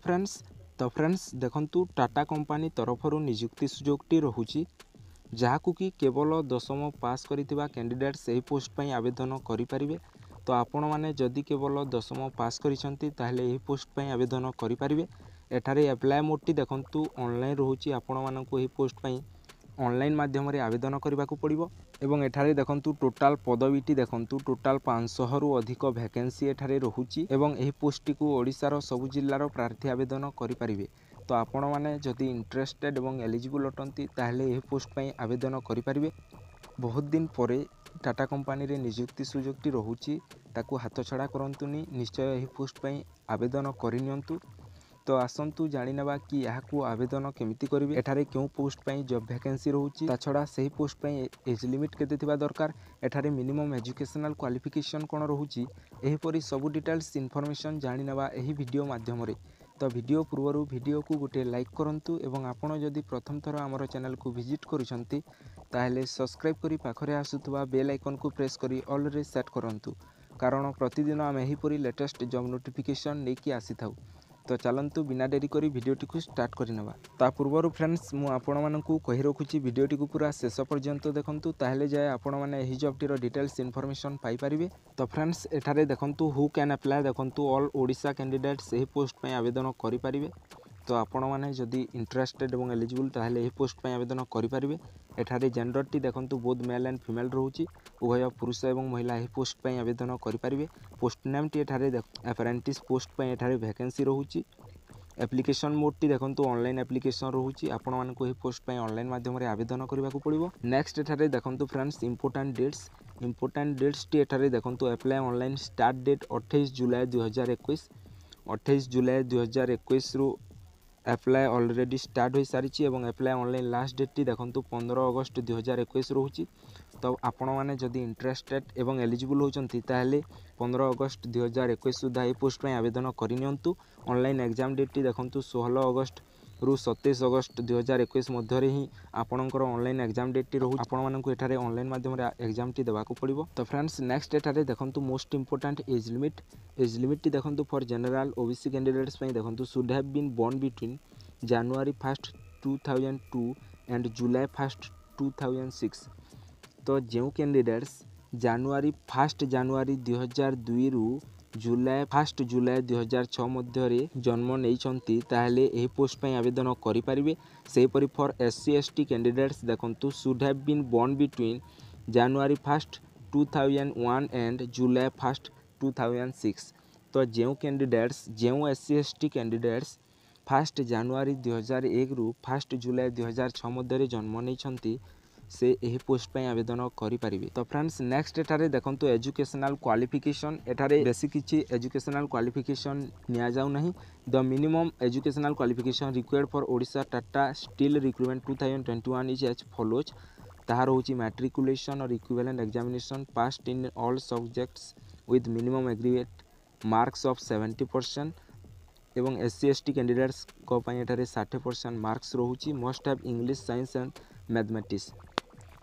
Friends देखंतु Tata company तरफरु नियुक्ति सुजोगटी रहुची जहाकु कि केवल 10वीं पास करिथिबा कैंडिडेट सही पोस्ट पई आवेदन करि परिबे। तो आपण माने जदि केवल 10वीं पास करिसंती ताहले एही पोस्ट पई आवेदन करि परिबे। एठारे अप्लाई मोडटी देखंतु ऑनलाइन रहुची। आपण मानकु एही पोस्ट पई ऑनलाइन माध्यम रे आवेदन करबाकू पड़िबो एवं एठारे देखंतु टोटाल पदवीटी देखंतु टोटाल 500 रु अधिक वैकेंसी एठारे रहुची एवं एही पोस्टटी को ओडिसा रो सबु जिल्लार प्रार्थी आवेदन करि परिबे। तो आपण माने जदि इंटरेस्टेड एवं एलिजिबल अटंती ताहले एही पोस्ट पई आवेदन करि परिबे। बहुत दिन परे टाटा कंपनी रे नियुक्ति सुजोगटी रहुची ताकू हाथ छड़ा करंतुनी, निश्चय एही पोस्ट पई आवेदन करिनियंतु। तो आसंतु जानि नेबा कि याकू आवेदन केमिति करिवे, एठारे क्यों पोस्ट पई जॉब वैकेंसी रहुची, ता छड़ा सही पोस्ट पई एज लिमिट केते थिबा दरकार, एठारे मिनिमम एजुकेशनल क्वालिफिकेशन कोन रहुची, एही परि सब डिटेल्स इन्फॉर्मेशन जानि नेबा एही वीडियो माध्यम रे। तो वीडियो पूर्वरु वीडियो को गोटे लाइक करंतु एवं आपण जदि प्रथम थर हमर चैनल को विजिट करिसंती ताहले सब्सक्राइब करी पाखरे आसुथबा बेल आइकन को प्रेस करी ऑल रे सेट करंतु, कारण प्रतिदिन आम एही परि लेटेस्ट जॉब नोटिफिकेशन नेकी आसी थाउ। तो चलंतु बिना डेरी करी वीडियोटी को स्टार्ट करिनबा। ता पूर्वरु फ्रेंड्स मु आपण मानकु कहि रखुची वीडियोटी को पूरा शेष पर्यंत देखंतु, ताहले जाय आपण माने एही जॉबटी रो डिटेल्स इन्फॉर्मेशन पाई परिबे। तो फ्रेंड्स एठारे देखंतु हु कैन अप्लाई देखंतु ऑल ओडिशा कैंडिडेट्स एही पोस्ट पई आवेदन करि परिबे। तो आपण माने जदि इंटरेस्टेड एवं एलिजिबल ताहले एही पोस्ट पई आवेदन करि परिबे। एठारे जेंडरटी देखंतु बोथ मेल एंड फीमेल रहउची, उभय पुरुष एवं महिला एही पोस्ट पई आवेदन करि परिबे। पोस्ट नेमटी एठारे अप्रेंटिस पोस्ट पई एठारे वैकेंसी रहउची। एप्लिकेशन मोडटी देखंतु ऑनलाइन एप्लिकेशन रहउची, आपण मानकु एही पोस्ट पई ऑनलाइन माध्यम रे आवेदन करबाकू पड़िबो। नेक्स्ट एठारे देखंतु फ्रेंड्स इंपोर्टेंट डेट्स टी एठारे देखंतु अप्लाई ऑनलाइन स्टार्ट डेट 28 जुलाई 2021 28 जुलाई 2021 रु अप्लाई ऑलरेडी स्टार्ट हो सारी एवं अप्लाई ऑनलाइन लास्ट डेट टी देखंतु 15 अगस्त 2021 रहउची। तो आपण माने जदि इंटरेस्टेड एवं एलिजिबल होचंती ताहले 15 अगस्त 2021 सुधा ए पोस्ट पई आवेदन करिनियंतु। ऑनलाइन एग्जाम डेट टी देखंतु 16 अगस्त रु 27 अगस्त 2021 मध्य रे ही आपणकर ऑनलाइन एग्जाम डेट टी रहू। आपण मानकु एठारे ऑनलाइन माध्यम रे एग्जाम टी देबाकू पड़िबो। तो फ्रेंड्स नेक्स्ट एठारे देखंतु मोस्ट इंपोर्टेंट एज लिमिट टी देखंतु फॉर जनरल ओबीसी कैंडिडेट्स पई देखंतु should have been born between January 1st 2002 and July 1st 2006। तो जो कैंडिडेट्स January 1 January 2002 रु जुलाई 1 जुलाई 2006 मध्य रे जन्म नेइचंती ताहले एही पोस्ट पई आवेदन करि परिबे। सेही परि फॉर SC ST कैंडिडेट्स देखंतु should have been born between January 1 2001 and July 1 2006। तो जो कैंडिडेट्स जो SC ST कैंडिडेट्स 1 January 2001 रु 1 जुलाई 2006 मध्य रे जन्म नेइचंती से एही पोस्ट पई आवेदन करि परिबे। तो फ्रेंड्स नेक्स्ट एठारे देखंतु एजुकेशनल क्वालिफिकेशन, एठारे बेसिक किछि एजुकेशनल क्वालिफिकेशन निया जाउ नहीं। The minimum educational qualification required for Odisha Tata steel recruitment 2021 is as follows. ताहा रहउची matriculation or equivalent examination passed in all subjects with minimum aggregate marks of 70% एवं SC ST कैंडिडेट्स को पई एठारे 60% मार्क्स रहउची। Must have English science and mathematics.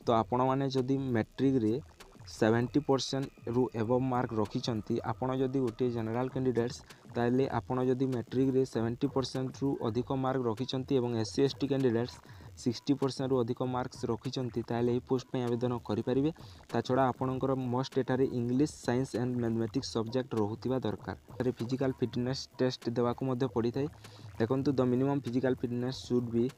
तो आपण माने जदि मैट्रिक रे 70% रु एबव मार्क रखिचंती, आपण जदि गोटे जनरल कैंडिडेट्स ताले आपण जदि मैट्रिक रे 70% रु अधिक मार्क रखिचंती एवं SC ST कैंडिडेट्स 60% रु अधिक मार्क्स रखिचंती ताले एही पोस्ट पई आवेदन करि परिबे। ता छडा आपणकर मस्ट एठारे English science and mathematics subject रहुतिबा दरकार। रे फिजिकल फिटनेस टेस्ट देबाकू मध्ये पड़ी थाए। देखंतु the minimum physical fitness should be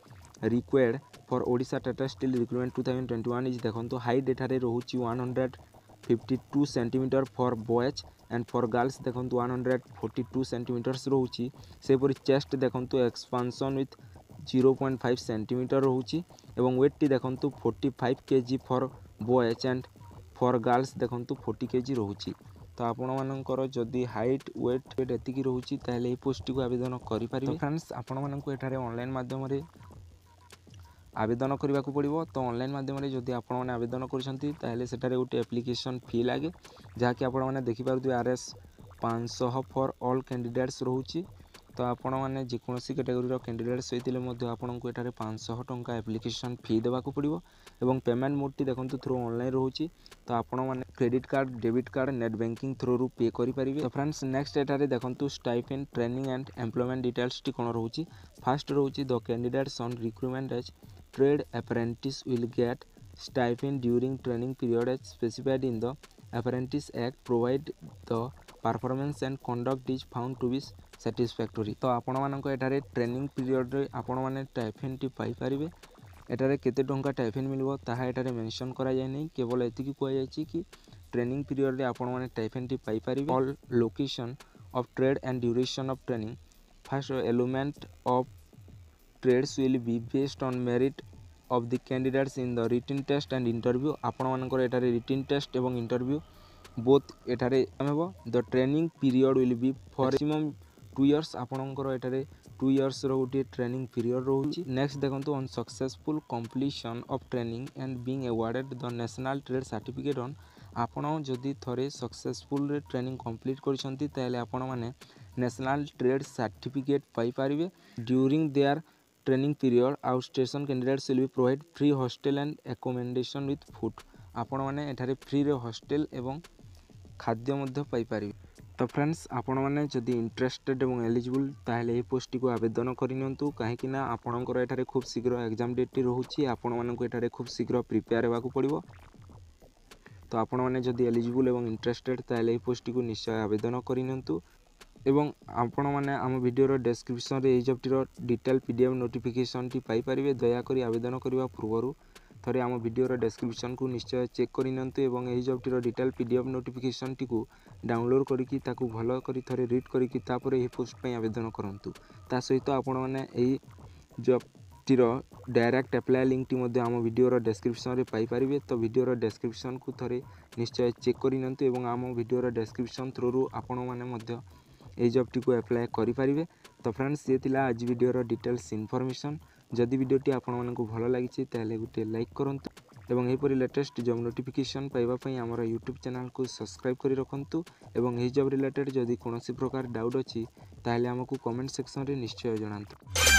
required for Odisha Tata steel recruitment 2021 is देखंतु हाइट एठारे रहउची 152 centimeter for boys and for girls देखंतु 142 सेंटीमीटर्स रहउची। से परि चेस्ट देखंतु एक्सपांशन विथ 0.5 सेंटीमीटर रहउची एवं वेट टी देखंतु 45 KG for boys and for girls देखंतु 40 केजी रहउची। तो आपण मानकर जदि हाइट वेट एतिकी रहउची ताहले ए पोस्ट को आवेदन करि परिबे। तो फ्रेंड्स आपण मानकु एठारे ऑनलाइन माध्यम रे आवेदन करबाकू पड़िबो। तो ऑनलाइन माध्यम रे जदि आपण माने आवेदन करछंती ताहले सेटारे गोटे एप्लिकेशन फी लागे, जहा कि आपण माने देखि पारुथि RS 500 फॉर ऑल कैंडिडेट्स रहउची। तो आपण मैंने जेकोसी कैटेगोरी कैंडिडेट्स होते आपको एठारे 500 टंका एप्लिकेशन फी देवाक पड़ो और पेमेंट मोड देखो थ्रू ऑनलाइन रोचे। तो आपण मैंने credit card debit card net banking through रू पे करेंगे। तो फ्रेंड्स नेक्स्ट एठारे देखो stipend training and employment details टी कौन रोचे। फास्ट रोचे the candidates on recruitment as trade apprentice will get stipend during training period as specified in the apprentice act provide the performance and conduct is found to be satisfactory. तो आपण मानक एठारे training period रे आपण माने stipend टी पाई परिबे। एठारे केते टंका स्टाइपेंड मिलबो ताहा एठारे मेंशन करा जाय नै, केवल एतिकी कोया जायछि कि ट्रेनिंग पीरियड रे आपण माने स्टाइपेंड टी पाई परिबे। All location of trade and duration of training first element of trades will be based on merit of the candidates in the written test and interview. आपण मानकर एठारे रिटन टेस्ट एवं इंटरव्यू बोथ एठारे हेबो। The training period will be for maximum 2 years. आपणकर एठारे 2 years रो गोटे ट्रेनिंग पीरियड रोची। नेक्स्ट देखंतु on successful completion of training and being awarded the national trade certificate on. आपण जदि थरे सक्सेसफुल ट्रेनिंग कंप्लीट करछंती ताले आपण माने नेशनल ट्रेड सर्टिफिकेट पाई परिबे। During their training period out station candidates will be provide free hostel and accommodation with food. आपण माने एठारे फ्री रे हॉस्टल एवं खाद्य मध्य पाई परिबे। तो फ्रेंड्स आपण मैंने जदि इंटरेस्टेड और एलिजिबल ताहले ये पोस्ट को आवेदन करनियंतु कहीं आपणकर एठारे खूब शीघ्र एग्जाम डेट रोचे। आपण मानक एठारे खूब शीघ्र प्रिपेयर होगा पड़ो। तो आपण मैंने जदि एलिजिबल और इंटरेस्टेड ताहले ये पोस्ट को निश्चय आवेदन करनियंतु। एवं आपण मैंने आम वीडियो डिस्क्रिप्शन रे जॉब डिटेल पीडीएफ नोटिफिकेशन टी पाई परिबे। दयाकोरी आवेदन करने पूर्व थरे आम वीडियो डिस्क्रिप्शन को निश्चय चेक करनियंतु एवं एही job detail PDF notification T को डाउनलोड करके ताकू भल करी थरे रीड करके तापर एही पोस्ट पे आवेदन करंतु। ता सहित आपण माने एही जॉब टीर डायरेक्ट अप्लाई लिंक टी मध्ये आम वीडियो डिस्क्रिप्शन रे पाई परिबे। तो वीडियो डिस्क्रिप्शन को थरे निश्चय चेक करनियंतु एवं आम वीडियो डिस्क्रिप्शन थ्रू रू आपण माने मध्ये एही जॉब टी को अप्लाई करि परिबे। तो फ्रेंड्स ये थिला आज वीडियो डिटेल्स इनफॉरमेशन। जदि वीडियोटी आपण मानकु भल लागिछि ताले गुटे लाइक करंतु एवं एहीपरि लेटेस्ट जॉब नोटिफिकेशन पाइबा पई हमर यूट्यूब चैनल को सब्सक्राइब करि रखंतु। एवं एही जॉब रिलेटेड जदि कोनोसी प्रकार डाउट अछि ताले हमकु कमेंट सेक्शन रे निश्चय जणांतु।